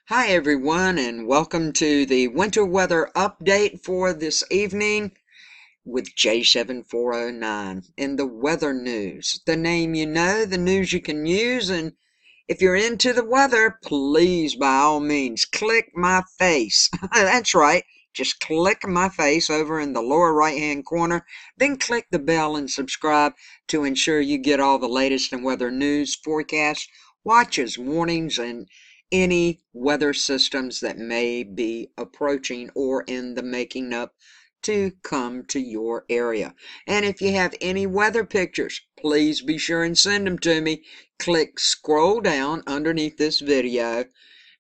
Hi everyone, and welcome to the winter weather update for this evening with J7409 in the weather news. The name you know, the news you can use, and if you're into the weather, please by all means click my face. That's right, just click my face over in the lower right hand corner, then click the bell and subscribe to ensure you get all the latest in weather news, forecasts, watches, warnings, and any weather systems that may be approaching or in the making up to come to your area. And if you have any weather pictures, please be sure and send them to me. Click scroll down underneath this video,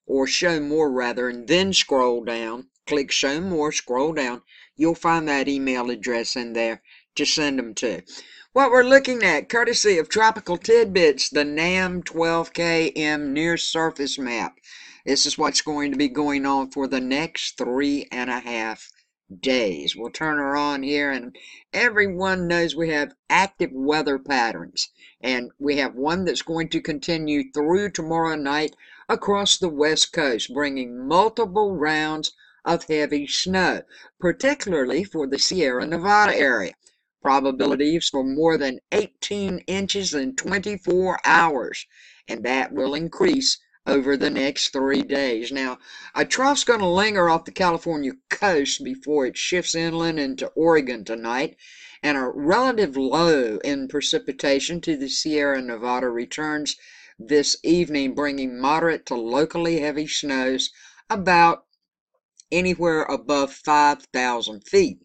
or show more rather, and then scroll down. Click show more, scroll down. You'll find that email address in there to send them to. What we're looking at, courtesy of Tropical Tidbits, the NAM 12KM near surface map. This is what's going to be going on for the next 3.5 days. We'll turn her on here, and everyone knows we have active weather patterns, and we have one that's going to continue through tomorrow night across the west coast, bringing multiple rounds of heavy snow, particularly for the Sierra Nevada area. Probabilities for more than 18 inches in 24 hours, and that will increase over the next 3 days. Now, a trough's going to linger off the California coast before it shifts inland into Oregon tonight, and a relative low in precipitation to the Sierra Nevada returns this evening, bringing moderate to locally heavy snows about anywhere above 5,000 feet.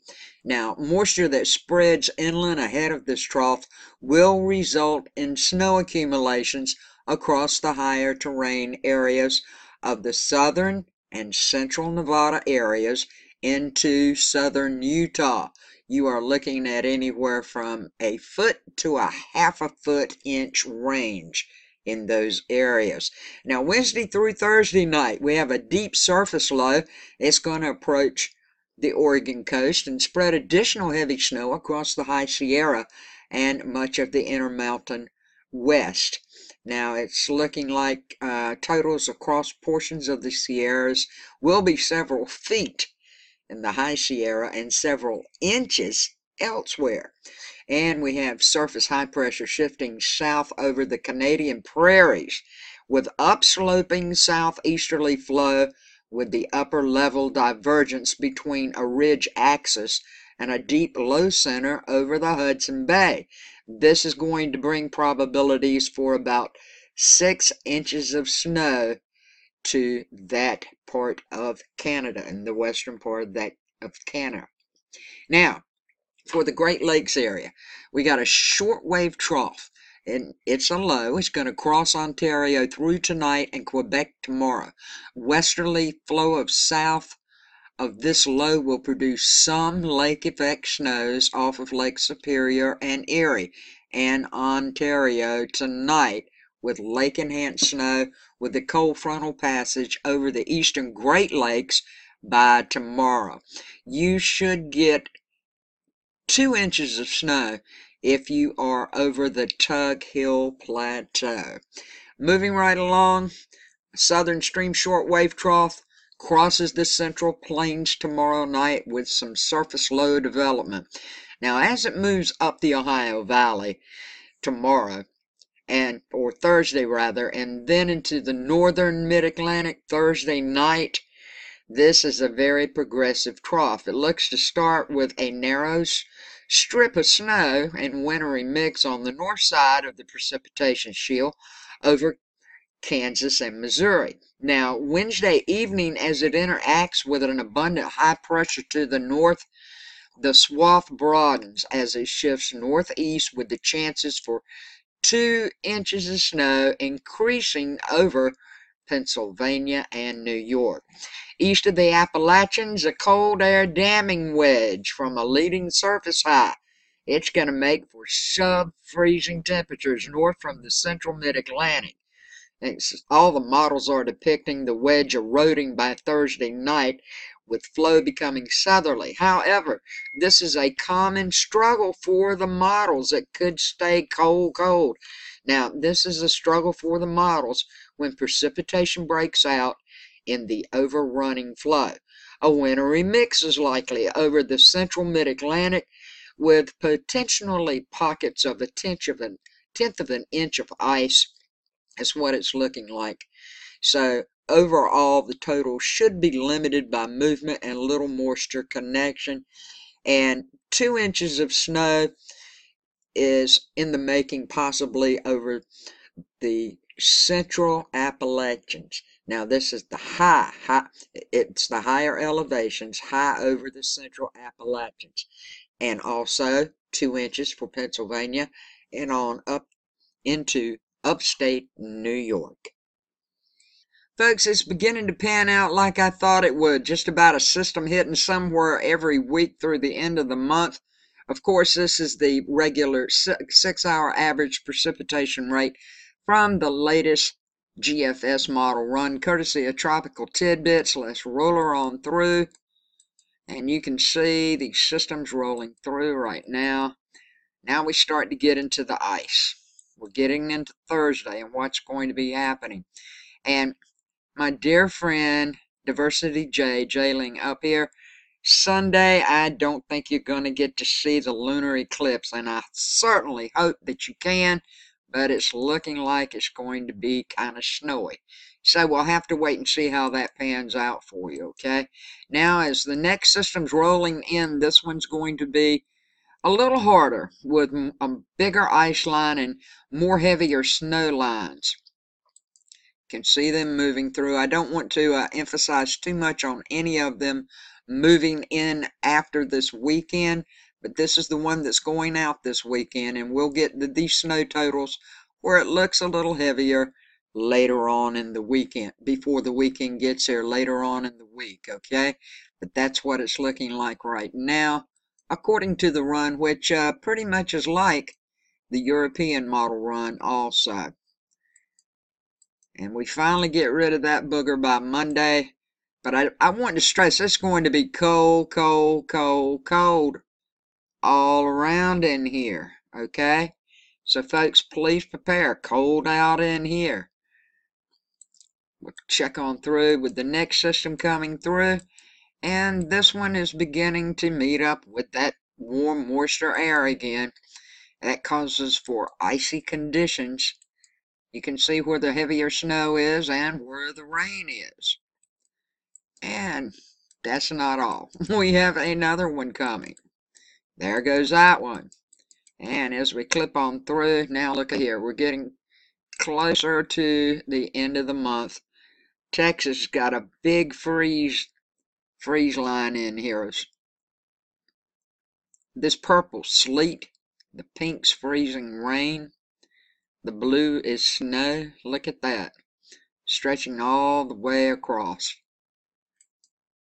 Now, moisture that spreads inland ahead of this trough will result in snow accumulations across the higher terrain areas of the southern and central Nevada areas into southern Utah. You are looking at anywhere from a foot to a half a foot inch range in those areas. Now, Wednesday through Thursday night, we have a deep surface low. It's going to approach the Oregon coast and spread additional heavy snow across the High Sierra and much of the Intermountain West. Now, it's looking like totals across portions of the Sierras will be several feet in the High Sierra and several inches elsewhere. And we have surface high pressure shifting south over the Canadian prairies with upsloping southeasterly flow with the upper level divergence between a ridge axis and a deep low center over the Hudson Bay. This is going to bring probabilities for about 6 inches of snow to that part of Canada, in the western part of Canada. Now, for the Great Lakes area, we got a shortwave trough, and it's a low. It's going to cross Ontario through tonight and Quebec tomorrow. Westerly flow of south of this low will produce some lake effect snows off of Lake Superior and Erie and Ontario tonight, with lake enhanced snow with the cold frontal passage over the eastern Great Lakes by tomorrow. You should get 2 inches of snow if you are over the Tug Hill Plateau. Moving right along, southern stream shortwave trough crosses the Central Plains tomorrow night with some surface low development. Now, as it moves up the Ohio Valley tomorrow, or Thursday rather, and then into the northern mid-Atlantic Thursday night, this is a very progressive trough. It looks to start with a narrow strip of snow and wintry mix on the north side of the precipitation shield over Kansas and Missouri. Now, Wednesday evening, as it interacts with an abundant high pressure to the north, the swath broadens as it shifts northeast with the chances for 2 inches of snow increasing over Pennsylvania and New York. East of the Appalachians, a cold air damming wedge from a leading surface high. It's going to make for sub-freezing temperatures north from the central mid-Atlantic. All the models are depicting the wedge eroding by Thursday night, with flow becoming southerly. However, this is a common struggle for the models. It could stay cold. Now, this is a struggle for the models when precipitation breaks out in the overrunning flow. A wintry mix is likely over the central mid-Atlantic, with potentially pockets of a tenth of an inch of ice. Is what it's looking like. So overall, the total should be limited by movement and little moisture connection. And 2 inches of snow is in the making, possibly over the central Appalachians. Now, this is the it's the higher elevations, high over the central Appalachians. And also 2 inches for Pennsylvania and on up into upstate New York. Folks, it's beginning to pan out like I thought it would. Just about a system hitting somewhere every week through the end of the month. Of course, this is the regular 6-hour average precipitation rate from the latest GFS model run, courtesy of Tropical Tidbits. Let's roll her on through. And you can see the systems rolling through right now. Now we start to get into the ice. We're getting into Thursday and what's going to be happening. And my dear friend, Diversity J-Ling up here, Sunday, I don't think you're going to get to see the lunar eclipse, and I certainly hope that you can, but it's looking like it's going to be kind of snowy. So we'll have to wait and see how that pans out for you, okay? Now, as the next system's rolling in, this one's going to be a little harder with a bigger ice line and more heavier snow lines. Can see them moving through. I don't want to emphasize too much on any of them moving in after this weekend, but this is the one that's going out this weekend, and we'll get these snow totals where it looks a little heavier later on in the weekend, before the weekend gets here, later on in the week, okay? But that's what it's looking like right now, according to the run, which pretty much is like the European model run also. And we finally get rid of that booger by Monday. But I want to stress it's going to be cold, cold, cold, cold all around in here. Okay? So folks, please prepare. Cold out in here. We'll check on through with the next system coming through. And this one is beginning to meet up with that warm, moisture air again. That causes for icy conditions. You can see where the heavier snow is and where the rain is. And that's not all. We have another one coming. There goes that one. And as we clip on through, now look at here. We're getting closer to the end of the month. Texas got a big freeze line in here. This purple, sleet. The pink's freezing rain. The blue is snow. Look at that. Stretching all the way across.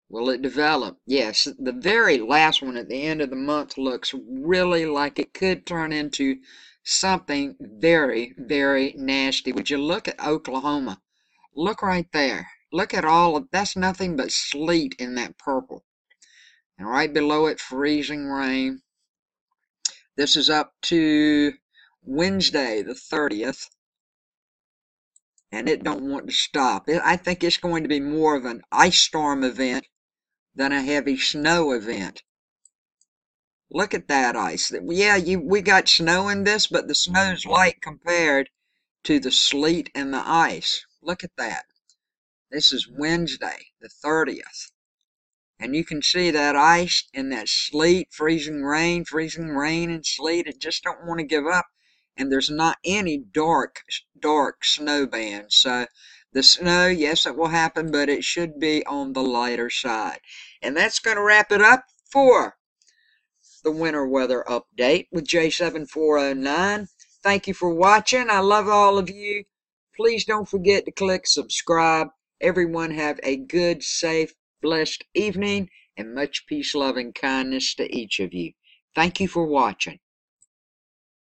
Will it develop? Yes, the very last one at the end of the month looks really like it could turn into something very, very nasty. Would you look at Oklahoma? Look right there. Look at all of, that's nothing but sleet in that purple. And right below it, freezing rain. This is up to Wednesday, the 30th. And it don't want to stop. I think it's going to be more of an ice storm event than a heavy snow event. Look at that ice. Yeah, we got snow in this, but the snow's light compared to the sleet and the ice. Look at that. This is Wednesday, the 30th. And you can see that ice and that sleet, freezing rain and sleet. It just don't want to give up. And there's not any dark snow bands. So the snow, yes, it will happen, but it should be on the lighter side. And that's going to wrap it up for the winter weather update with J7409. Thank you for watching. I love all of you. Please don't forget to click subscribe. Everyone have a good, safe, blessed evening, and much peace, love, and kindness to each of you. Thank you for watching.